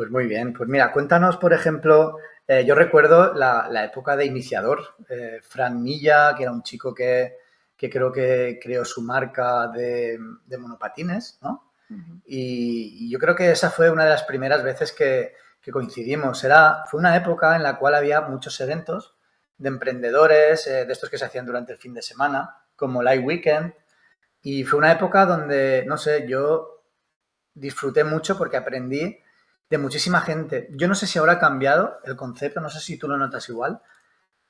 Pues muy bien. Pues mira, cuéntanos, por ejemplo, yo recuerdo la época de iniciador. Fran Milla, que era un chico que creo que creó su marca de monopatines, ¿no? Ujú. Y yo creo que esa fue una de las primeras veces que coincidimos. Fue una época en la cual había muchos eventos de emprendedores, de estos que se hacían durante el fin de semana, como Live Weekend. Y fue una época donde, no sé, yo disfruté mucho porque aprendí de muchísima gente. Yo no sé si ahora ha cambiado el concepto, no sé si tú lo notas igual,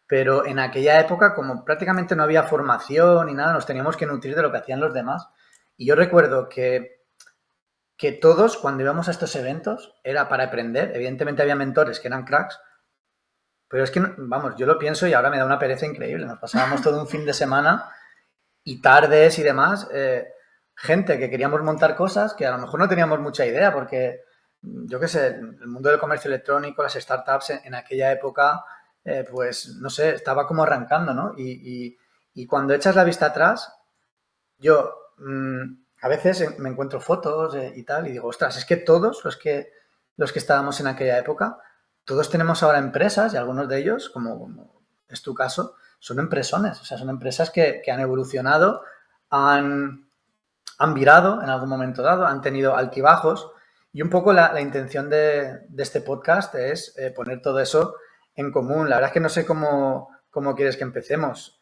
pero en aquella época, como prácticamente no había formación ni nada, nos teníamos que nutrir de lo que hacían los demás. Y yo recuerdo que todos, cuando íbamos a estos eventos, era para aprender. Evidentemente había mentores que eran cracks, pero es que, vamos, yo lo pienso y ahora me da una pereza increíble. Nos pasábamos todo un fin de semana y tardes y demás, gente que queríamos montar cosas que a lo mejor no teníamos mucha idea, porque yo qué sé, el mundo del comercio electrónico, las startups en aquella época, pues no sé, estaba como arrancando, ¿no? Y cuando echas la vista atrás, yo a veces me encuentro fotos y tal y digo, ostras, es que todos los que estábamos en aquella época, todos tenemos ahora empresas y algunos de ellos, como es tu caso, son empresones, o sea, son empresas que han evolucionado, han, han virado en algún momento dado, han tenido altibajos y un poco la intención de este podcast es poner todo eso en común. La verdad es que no sé cómo quieres que empecemos.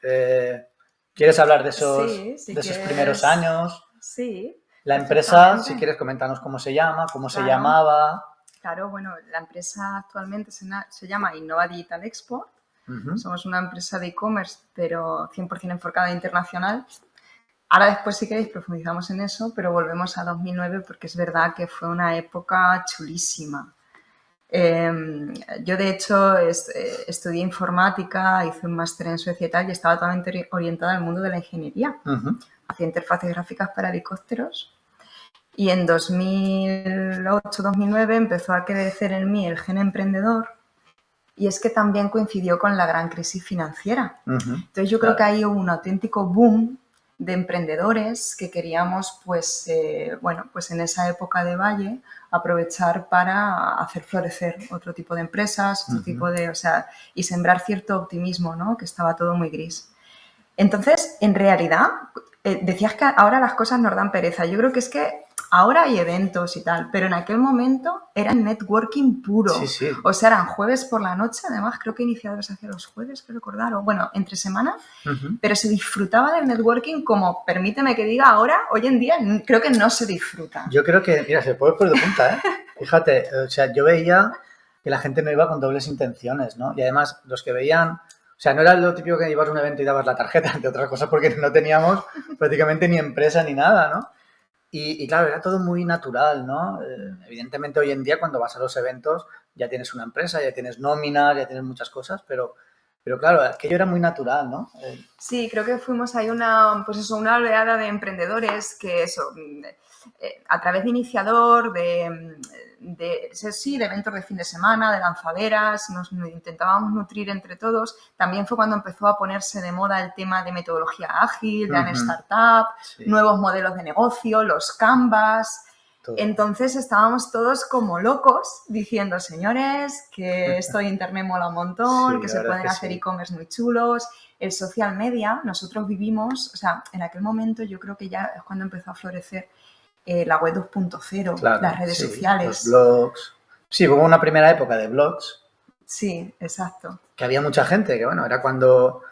¿Quieres hablar de esos, Sí, si de esos primeros quieres. años? Sí, La empresa, si perfectamente. quieres, comentarnos cómo se llama, cómo se Claro, llamaba. claro. Bueno, la empresa actualmente se llama Innova Digital Export. Ujú, Somos una empresa de e-commerce, pero 100% enfocada internacional. Ahora después, si queréis, profundizamos en eso, pero volvemos a 2009 porque es verdad que fue una época chulísima. Yo, de hecho, estudié informática, hice un máster en Suecia y tal, y estaba totalmente orientada al mundo de la ingeniería. ujú. Hacía interfaces gráficas para helicópteros. Y en 2008-2009 empezó a crecer en mí el gen emprendedor, y es que también coincidió con la gran crisis financiera. Entonces yo creo que Claro. ahí hubo un auténtico boom de emprendedores que queríamos, pues, pues en esa época de valle, aprovechar para hacer florecer otro tipo de empresas, otro tipo de, o sea, y sembrar cierto optimismo, ¿no? Que estaba todo muy gris. Entonces, en realidad, decías que ahora las cosas nos dan pereza. Yo creo que es que ahora hay eventos y tal, pero en aquel momento era networking Sí, puro. sí. O sea, eran jueves por la noche, además creo que iniciadores hacía los jueves, creo recordar, o bueno, entre semana, Ujú. pero se disfrutaba del networking como, permíteme que diga ahora, hoy en día creo que no se disfruta. Yo creo que, mira, se puede por de punta, ¿eh? Fíjate, o sea, yo veía que la gente no iba con dobles intenciones, ¿no? Y además, los que veían, o sea, no era lo típico que ibas a un evento y dabas la tarjeta, entre otras cosas, porque no teníamos prácticamente ni empresa ni nada, ¿no? Y claro, era todo muy natural, ¿no? Evidentemente hoy en día cuando vas a los eventos ya tienes una empresa, ya tienes nóminas, ya tienes muchas cosas, pero claro, aquello era muy natural, ¿no? Sí, creo que fuimos ahí una oleada de emprendedores que eso, a través de iniciador, de eventos de fin de semana, de lanzaderas, nos intentábamos nutrir entre todos. También fue cuando empezó a ponerse de moda el tema de metodología ágil, de startup, Sí, nuevos modelos de negocio, los Canvas. todo. Entonces estábamos todos como locos diciendo, señores, que esto de internet mola un montón, Sí, que la se verdad es pueden que hacer sí. e-commerce muy chulos. El social media, nosotros vivimos, o sea, en aquel momento yo creo que ya es cuando empezó a florecer la web 2.0, las Claro, redes sí, los sociales. blogs. Sí, hubo una primera época de blogs Sí, exacto. que había mucha gente, que bueno, era cuando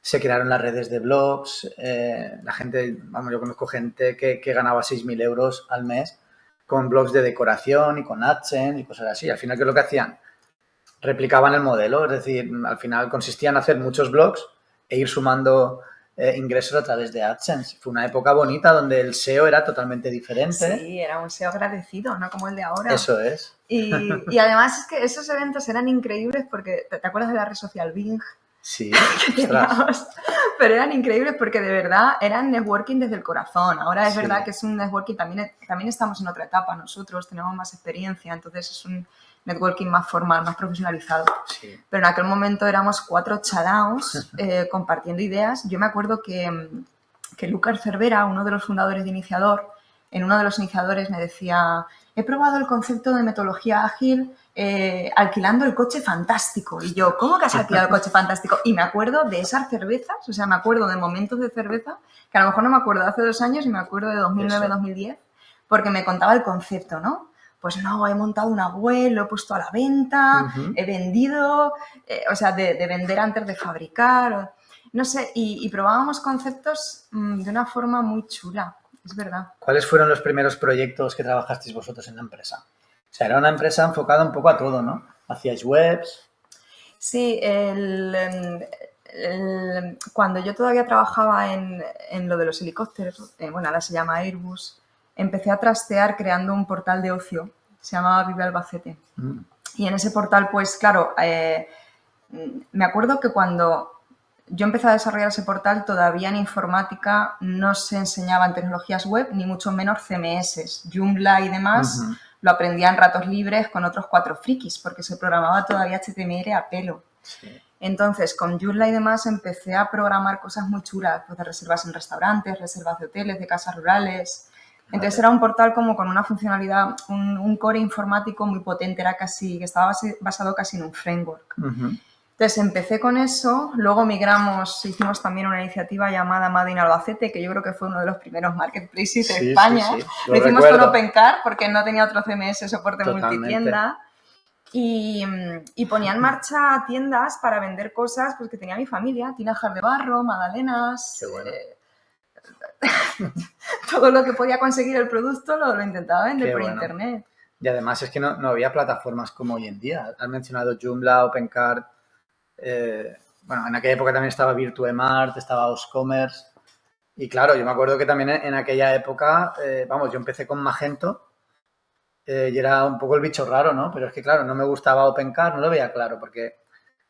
se crearon las redes de blogs, la gente, vamos, yo conozco gente que ganaba 6.000 euros al mes con blogs de decoración y con AdSense y cosas así. Al final, ¿qué es lo que hacían? Replicaban el modelo, es decir, al final consistía en hacer muchos blogs e ir sumando ingresos a través de AdSense. Fue una época bonita donde el SEO era totalmente diferente. Sí, era un SEO agradecido, no como el de ahora. Eso es. Y además es que esos eventos eran increíbles porque, ¿te acuerdas de la red social Bing? Sí, Que ostras. teníamos, pero eran increíbles porque de verdad eran networking desde el corazón. Ahora es verdad Sí, que es un networking, también estamos en otra etapa nosotros, tenemos más experiencia, entonces es un networking más formal, más profesionalizado. sí. Pero en aquel momento éramos 4 chalaos compartiendo ideas. Yo me acuerdo que Lucas Cervera, uno de los fundadores de Iniciador, en uno de los iniciadores me decía, he probado el concepto de metodología ágil alquilando el coche fantástico. Y yo, ¿cómo que has alquilado el coche fantástico? Y me acuerdo de esas cervezas, o sea, me acuerdo de momentos de cerveza que a lo mejor no me acuerdo de hace 2 años y me acuerdo de 2009-2010, porque me contaba el concepto, ¿no? Pues no, he montado una web, lo he puesto a la venta, he vendido, o sea, de vender antes de fabricar, no sé, y probábamos conceptos de una forma muy chula, es verdad. ¿Cuáles fueron los primeros proyectos que trabajasteis vosotros en la empresa? O sea, era una empresa enfocada un poco a todo, ¿no? Hacíais webs. Sí, cuando yo todavía trabajaba en lo de los helicópteros, bueno, ahora se llama Airbus, empecé a trastear creando un portal de ocio, se llamaba Vive Albacete. Y en ese portal, pues claro, me acuerdo que cuando yo empecé a desarrollar ese portal, todavía en informática no se enseñaban tecnologías web, ni mucho menos CMS. Joomla y demás lo aprendía en ratos libres con otros 4 frikis, porque se programaba todavía HTML a pelo. Sí. Entonces, con Joomla y demás empecé a programar cosas muy chulas, pues de reservas en restaurantes, reservas de hoteles, de casas rurales. Entonces era un portal como con una funcionalidad, un core informático muy potente, era casi, que estaba basado casi en un framework. Entonces empecé con eso, luego migramos, hicimos también una iniciativa llamada Made in Albacete, que yo creo que fue uno de los primeros marketplaces de España. Sí, lo hicimos recuerdo. con OpenCart porque no tenía otro CMS soporte Totalmente. multitienda. Y ponía en marcha tiendas para vender cosas pues, que tenía mi familia, tinajas de barro, magdalenas, Qué bueno. todo lo que podía conseguir el producto lo intentaba vender Qué por bueno. internet. Y además es que no había plataformas como hoy en día. Has mencionado Joomla, OpenCart. Bueno, en aquella época también estaba Virtuemart, estaba Oscommerce. Y claro, yo me acuerdo que también en aquella época, vamos, yo empecé con Magento y era un poco el bicho raro, ¿no? Pero es que, claro, no me gustaba OpenCart, no lo veía claro, porque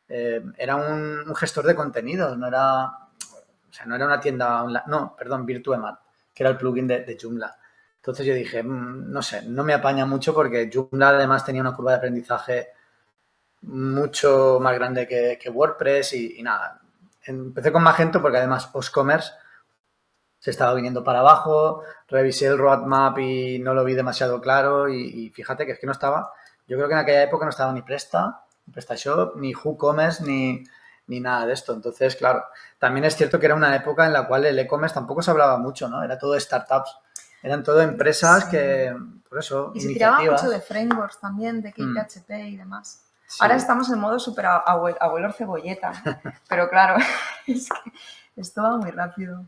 era un gestor de contenidos, no era, o sea, no era una tienda online, no, perdón, Virtuemart, que era el plugin de Joomla. Entonces yo dije, no sé, no me apaña mucho porque Joomla además tenía una curva de aprendizaje mucho más grande que WordPress y nada. Empecé con Magento porque además Oscommerce se estaba viniendo para abajo, revisé el roadmap y no lo vi demasiado claro y fíjate que es que no estaba, yo creo que en aquella época no estaba ni PrestaShop, ni WooCommerce, ni nada de esto. Entonces, claro, también es cierto que era una época en la cual el e-commerce tampoco se hablaba mucho, ¿no? Era todo startups, eran todo empresas que, por eso, y se tiraba iniciativas. mucho de frameworks también, de PHP y demás. Sí. Ahora estamos en modo súper abuelo cebolleta, pero claro, es que esto va muy rápido.